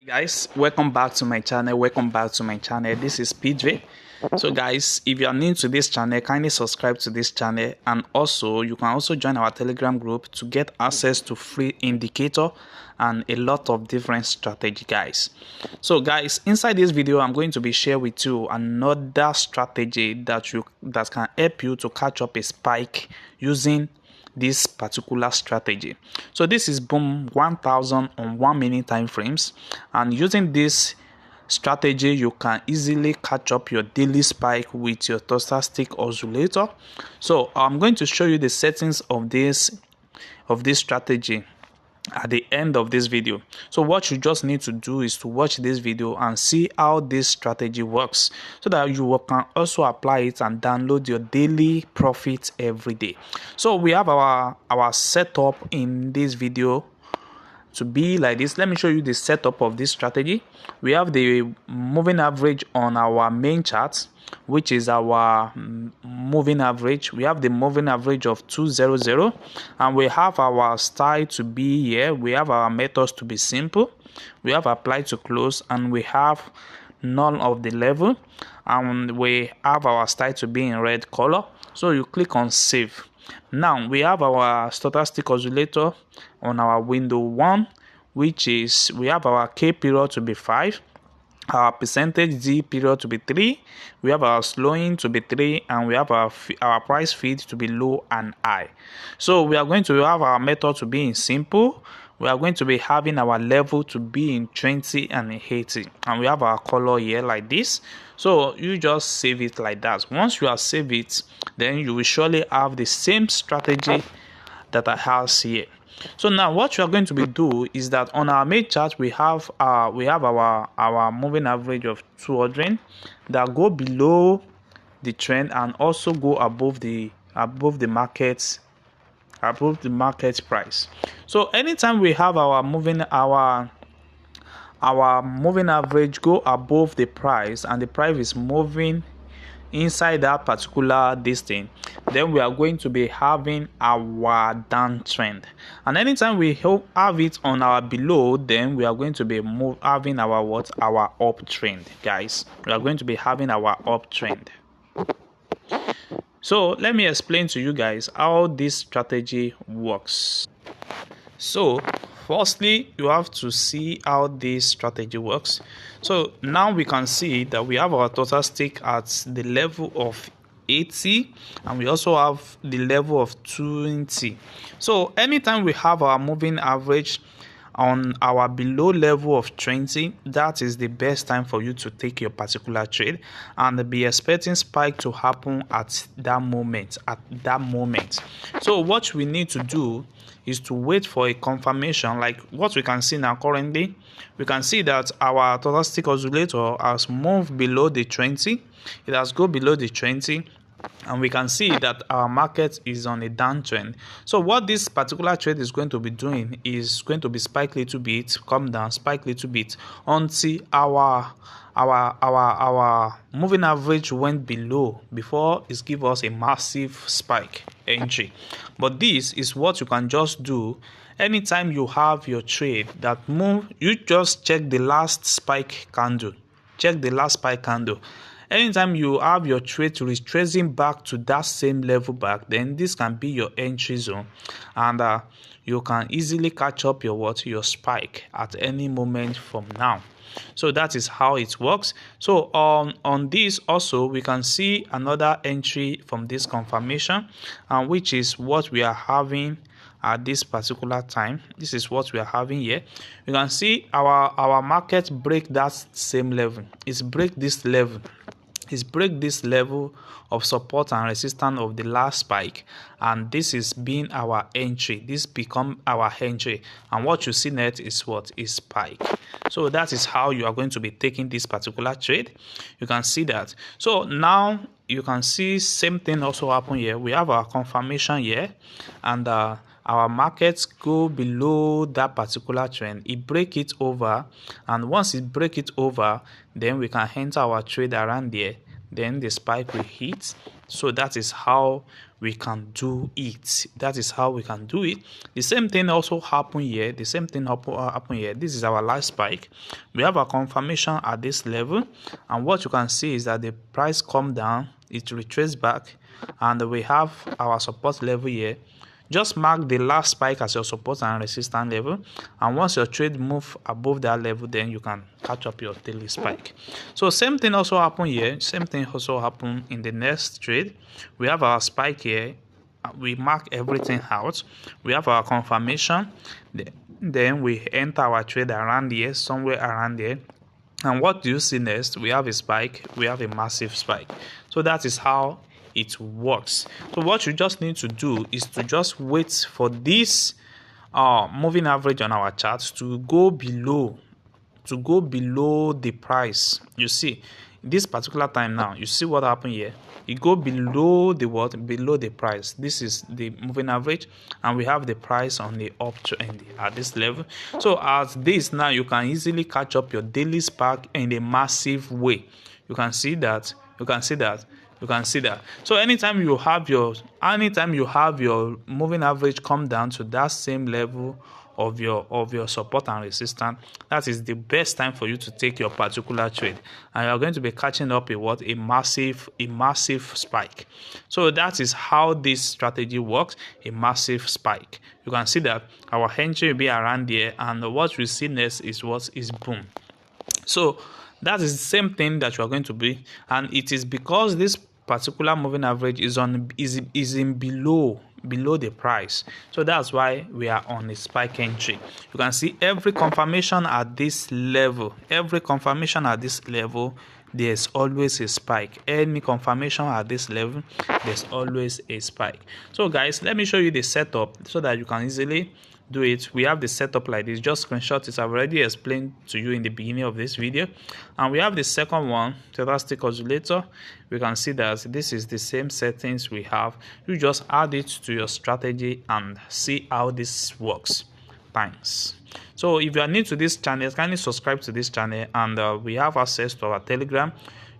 Guys, welcome back to my channel. This is PJ. So guys, if you are new to this channel, kindly subscribe to this channel, and also you can also join our Telegram group to get access to free indicator and a lot of different strategy, guys. So guys, inside this video I'm going to be sharing with you another strategy that can help you to catch up a spike using this particular strategy. So this is boom 1000 on 1 minute time frames, and using this strategy you can easily catch up your daily spike with your total stick oscillator. So I'm going to show you the settings of this strategy at the end of this video. So what you just need to do is to watch this video and see how this strategy works, so that you can also apply it and download your daily profit every day. So we have our setup in this video to be like this. Let me show you the setup of this strategy. We have the moving average on our main chart, which is our moving average. We have the moving average of 200, and we have our style to be here. We have our methods to be simple. We have apply to close, and we have none of the level, and we have our style to be in red color. So you click on save. Now we have our stochastic oscillator on our window 1, which is we have our K period to be 5, our percentage D period to be 3, we have our slowing to be 3, and we have our price feed to be low and high. So we are going to have our method to be in simple. We are going to be having our level to be in 20 and 80, and we have our color here like this. So you just save it like that. Once you have saved it, then you will surely have the same strategy that I have here. So now what you are going to be do is that on our main chart we have our moving average of 200 that go below the trend and also go above the market price. So anytime we have our moving average go above the price, and the price is moving inside that particular distance, then we are going to be having our downtrend. And anytime we have it on our below, then we are going to be having our uptrend, guys. We are going to be having our uptrend. So let me explain to you guys how this strategy works. So firstly, you have to see how this strategy works. So now we can see that we have our total stick at the level of 80, and we also have the level of 20. So anytime we have our moving average on our below level of 20, that is the best time for you to take your particular trade and be expecting spike to happen at that moment. So what we need to do is to wait for a confirmation. Like what we can see now currently, we can see that our total stick oscillator has moved below the 20. It has go below the 20, and we can see that our market is on a downtrend. So what this particular trade is going to be doing is going to be spike little bit, come down, spike little bit, until our moving average went below before it give us a massive spike entry. But this is what you can just do anytime you have your trade that move. You just check the last spike candle. Anytime you have your trade retracing back to that same level back, then this can be your entry zone, and you can easily catch up your spike at any moment from now. So that is how it works. So on this also we can see another entry from this confirmation, which is what we are having at this particular time. This is what we are having here. You can see our market break that same level. It's break this level of support and resistance of the last spike, and this is being our entry. This become our entry, and what you see next is what is spike. So that is how you are going to be taking this particular trade. You can see that. So now you can see same thing also happen here. We have our confirmation here, and our markets go below that particular trend. It break it over, and once it break it over, then we can enter our trade around there. Then the spike will hit. So that is how we can do it. That is how we can do it. The same thing also happen here. The same thing happen here. This is our last spike. We have a confirmation at this level, and what you can see is that the price come down, it retraced back, and we have our support level here. Just mark the last spike as your support and resistance level, and once your trade move above that level, then you can catch up your daily spike. So same thing also happen here. Same thing also happen in the next trade. We have our spike here. We mark everything out. We have our confirmation. Then we enter our trade around here, somewhere around here. And what do you see next? We have a spike. We have a massive spike. So that is how it works. So what you just need to do is to just wait for this moving average on our chart to go below the price. You see this particular time now, you see what happened here. It go below the what? Below the price. This is the moving average, and we have the price on the uptrend at this level. So as this now, you can easily catch up your daily spark in a massive way. You can see that. You can see that. You can see that. So anytime you have your moving average come down to that same level of your support and resistance, that is the best time for you to take your particular trade, and you are going to be catching up a massive spike. So that is how this strategy works. A massive spike. You can see that our entry will be around there, and what we see next is boom. So that is the same thing that you are going to be, and it is because this particular moving average is in below the price. So that's why we are on a spike entry. You can see every confirmation at this level. There's always a spike. Any confirmation at this level, there's always a spike. So guys, let me show you the setup so that you can easily do it. We have the setup like this. Just screenshot it. I've already explained to you in the beginning of this video. And we have the second one, stochastic oscillator. We can see that this is the same settings we have. You just add it to your strategy and see how this works. Thanks. So if you are new to this channel, kindly subscribe to this channel, and we have access to our Telegram.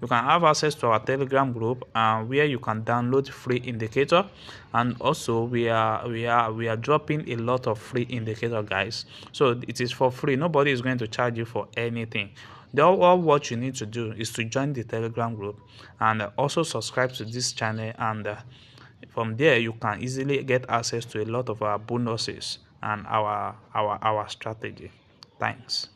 You can have access to our Telegram group, where you can download free indicator, and also we are dropping a lot of free indicator, guys. So it is for free. Nobody is going to charge you for anything. All what you need to do is to join the Telegram group and also subscribe to this channel, and from there you can easily get access to a lot of our bonuses and our strategy. Thanks.